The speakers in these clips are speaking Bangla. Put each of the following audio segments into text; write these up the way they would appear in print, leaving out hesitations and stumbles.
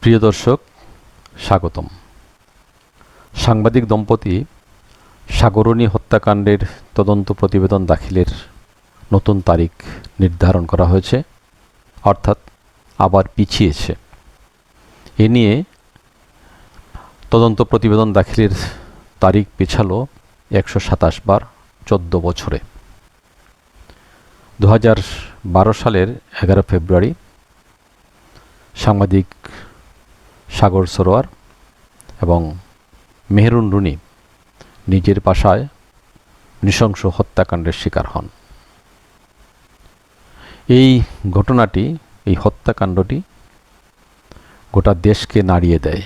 প্রিয় দর্শক, স্বাগতম। সাংবাদিক দম্পতি সাগরণী হত্যাকাণ্ডের তদন্ত প্রতিবেদন দাখিলের নতুন তারিখ নির্ধারণ করা হয়েছে, অর্থাৎ আবার পিছিয়েছে। এ নিয়ে তদন্ত প্রতিবেদন দাখিলের তারিখ পিছালো 127 বার 14 বছরে। 2012 সালের 11 ফেব্রুয়ারি সাংবাদিক সাগর সরোয়ার এবং মেহেরুন রুনি নিজের বাসায় নৃশংস হত্যাকাণ্ডের শিকার হন। এই ঘটনাটি, এই হত্যাকাণ্ডটি গোটা দেশকে নাড়িয়ে দেয়।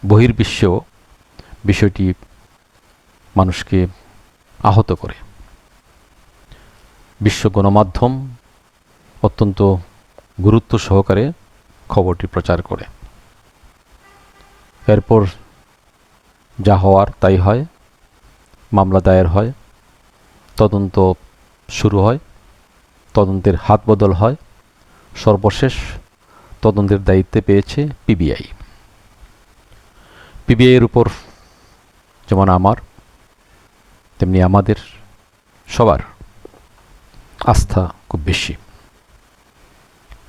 বহির্বিশ্বেও বিষয়টি মানুষকে আহত করে। বিশ্ব গণমাধ্যম অত্যন্ত গুরুত্ব সহকারে খবরটি প্রচার করে। এরপর যা হওয়ার তাই হয়, মামলা দায়ের হয়, তদন্ত শুরু হয়, তদন্তের হাত বদল হয়। সর্বশেষ তদন্তের দায়িত্বে পেয়েছে পিবিআই। পিবিআইয়ের উপর যেমন আমার তেমনি আমাদের সবার আস্থা খুব বেশি।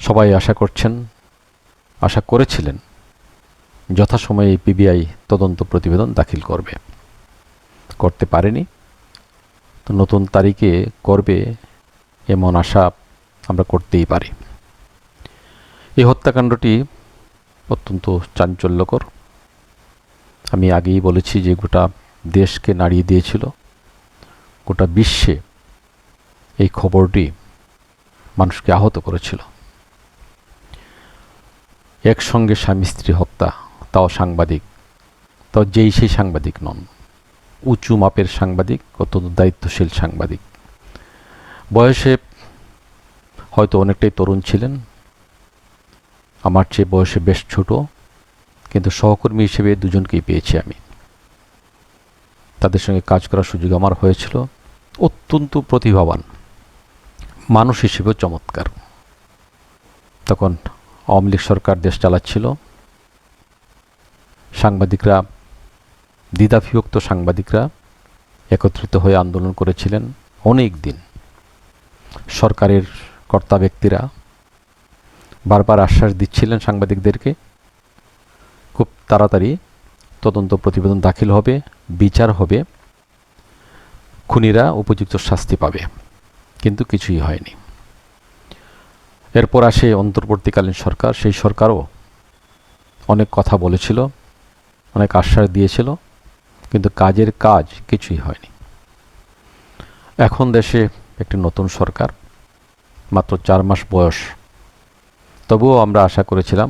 সবাই আশা করেছিলেন যথাসময়ে পিবিআই তদন্ত প্রতিবেদন দাখিল করতে পারেনি। তো নতুন তারিখে করবে এমন আশা আমরা করতেই পারি। এই হত্যাকাণ্ডটি অত্যন্ত চাঞ্চল্যকর। আমি আগেই বলেছি যে গোটা দেশকে নাড়িয়ে দিয়েছিল। গোটা বিশ্বে এই খবরটি মানুষকে আহত করেছিল। একসঙ্গে স্বামী স্ত্রী হত্যা, তাও সাংবাদিক, তাও সেই সাংবাদিক নন, উঁচু মাপের সাংবাদিক, অত্যন্ত দায়িত্বশীল সাংবাদিক। বয়সে হয়তো অনেকটাই তরুণ ছিলেন, আমার চেয়ে বয়সে বেশ ছোট, কিন্তু সহকর্মী হিসেবে দুজনকেই পেয়েছি আমি। তাদের সঙ্গে কাজ করার সুযোগ আমার হয়েছিল। অত্যন্ত প্রতিভাবান, মানুষ হিসেবেও চমৎকার। তখন আওয়ামী লীগ সরকার দেশ চালাচ্ছিল। দ্বিধাবিভক্ত সাংবাদিকরা একত্রিত হয়ে আন্দোলন করেছিলেন অনেক দিন। সরকারের কর্তা ব্যক্তিরা বারবার আশ্বাস দিচ্ছিলেন সাংবাদিকদেরকে, খুব তাড়াতাড়ি তদন্ত প্রতিবেদন দাখিল হবে, বিচার হবে, খুনিরা উপযুক্ত শাস্তি পাবে। কিন্তু কিছুই হয়নি। এরপর আসে অন্তর্বর্তীকালীন সরকার। সেই সরকারও অনেক কথা বলেছিল, অনেক আশ্বাস দিয়েছিল, কিন্তু কাজের কাজ কিছুই হয়নি। এখন দেশে একটি নতুন সরকার, মাত্র 4 মাস বয়স। তবুও আমরা আশা করেছিলাম,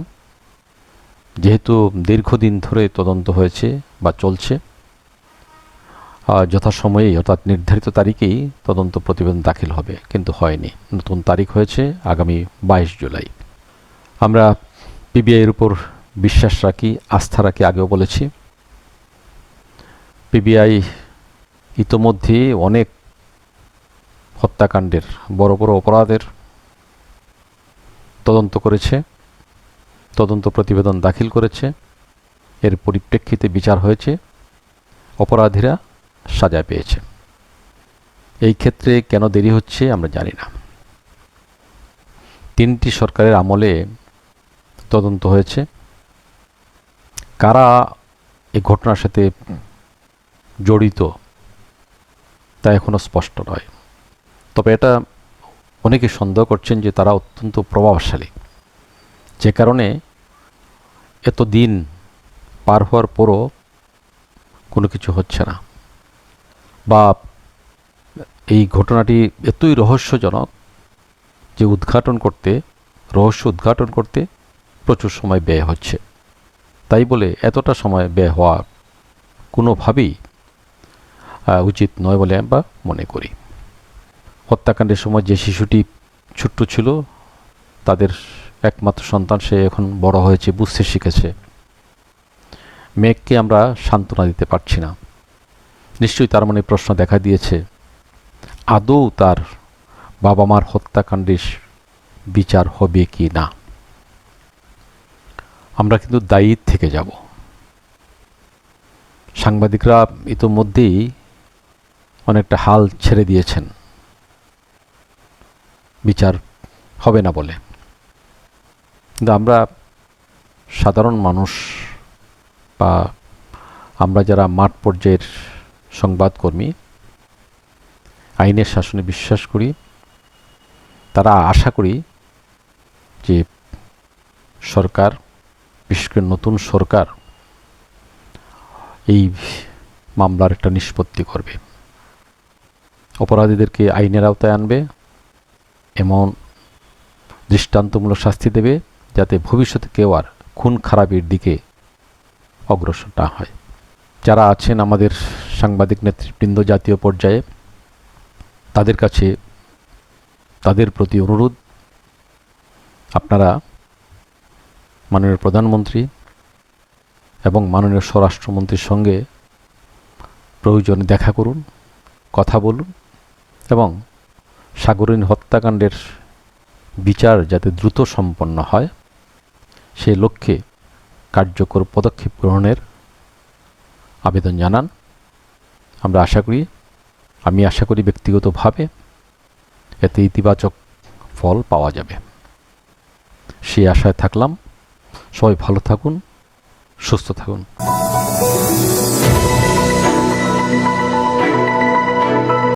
যেহেতু দীর্ঘদিন ধরে তদন্ত হয়েছে বা চলছে, যথাসময়েই অর্থাৎ নির্ধারিত তারিখেই তদন্ত প্রতিবেদন দাখিল হবে, কিন্তু হয়নি। নতুন তারিখ হয়েছে আগামী 22 জুলাই। আমরা পিবিআইয়ের উপর বিশ্বাস রাখি, আস্থা রাখি, আগেও বলেছি। পিবিআই ইতোমধ্যে অনেক হত্যাকাণ্ডের, বড় বড় অপরাধের তদন্ত করেছে, তদন্ত প্রতিবেদন দাখিল করেছে। এর পরিপ্রেক্ষিতে বিচার হয়েছে, অপরাধীরা সাজা পেয়েছে। এই ক্ষেত্রে কেন দেরি হচ্ছে আমরা জানি না। 3টি সরকারের আমলে তদন্ত হয়েছে। কারা এই ঘটনার সাথে জড়িত তা এখনো স্পষ্ট নয়। তবে এটা অনেকে সন্দেহ করছেন যে তারা অত্যন্ত প্রভাবশালী, যে কারণে এত দিন পার হওয়ার পরও কোনো কিছু হচ্ছে না, বা এই ঘটনাটি এতই রহস্যজনক যে রহস্য উদ্ঘাটন করতে প্রচুর সময় ব্যয় হচ্ছে। তাই বলে এতটা সময় ব্যয় হওয়া কোনোভাবেই উচিত নয় বলে আমরা মনে করি। হত্যাকাণ্ডের সময় যে শিশুটি ছোট্ট ছিল, তাদের একমাত্র সন্তান, সে এখন বড় হয়েছে, বুঝতে শিখেছে। মেয়েকে আমরা সান্ত্বনা দিতে পারছি না। নিশ্চয়ই তার মনে প্রশ্ন দেখা দিয়েছে, আদৌ তার বাবা মার হত্যাকাণ্ডের বিচার হবে কি না। আমরা কিন্তু দায়ী থেকে যাব। সাংবাদিকরা ইতোমধ্যেই অনেকটা হাল ছেড়ে দিয়েছেন বিচার হবে না বলে, কিন্তু আমরা সাধারণ মানুষ বা আমরা যারা মাঠ পর্যায়ের সংবাদকর্মী আইনের শাসনে বিশ্বাস করি, তারা আশা করি যে সরকার, বিশেষ করে নতুন সরকার এই মামলার একটা নিষ্পত্তি করবে, অপরাধীদেরকে আইনের আওতায় আনবে, এমন দৃষ্টান্তমূলক শাস্তি দেবে যাতে ভবিষ্যতে কেউ আর খুন খারাপের দিকে অগ্রসর না হয়। যারা আছেন আমাদের সাংবাদিক নেতৃবৃন্দ জাতীয় পর্যায়ে, তাদের কাছে তাদের প্রতি অনুরোধ, আপনারা মাননীয় প্রধানমন্ত্রী এবং মাননীয় স্বরাষ্ট্রমন্ত্রীর সঙ্গে প্রয়োজনে দেখা করুন, কথা বলুন এবং সাগরিন হত্যাকাণ্ডের বিচার যাতে দ্রুত সম্পন্ন হয় সে লক্ষ্যে কার্যকর পদক্ষেপ গ্রহণের আবেদন জানান। আমি আশা করি ব্যক্তিগতভাবে এতে ইতিবাচক ফল পাওয়া যাবে। সেই আশায় থাকলাম। সবাই ভালো থাকুন, সুস্থ থাকুন।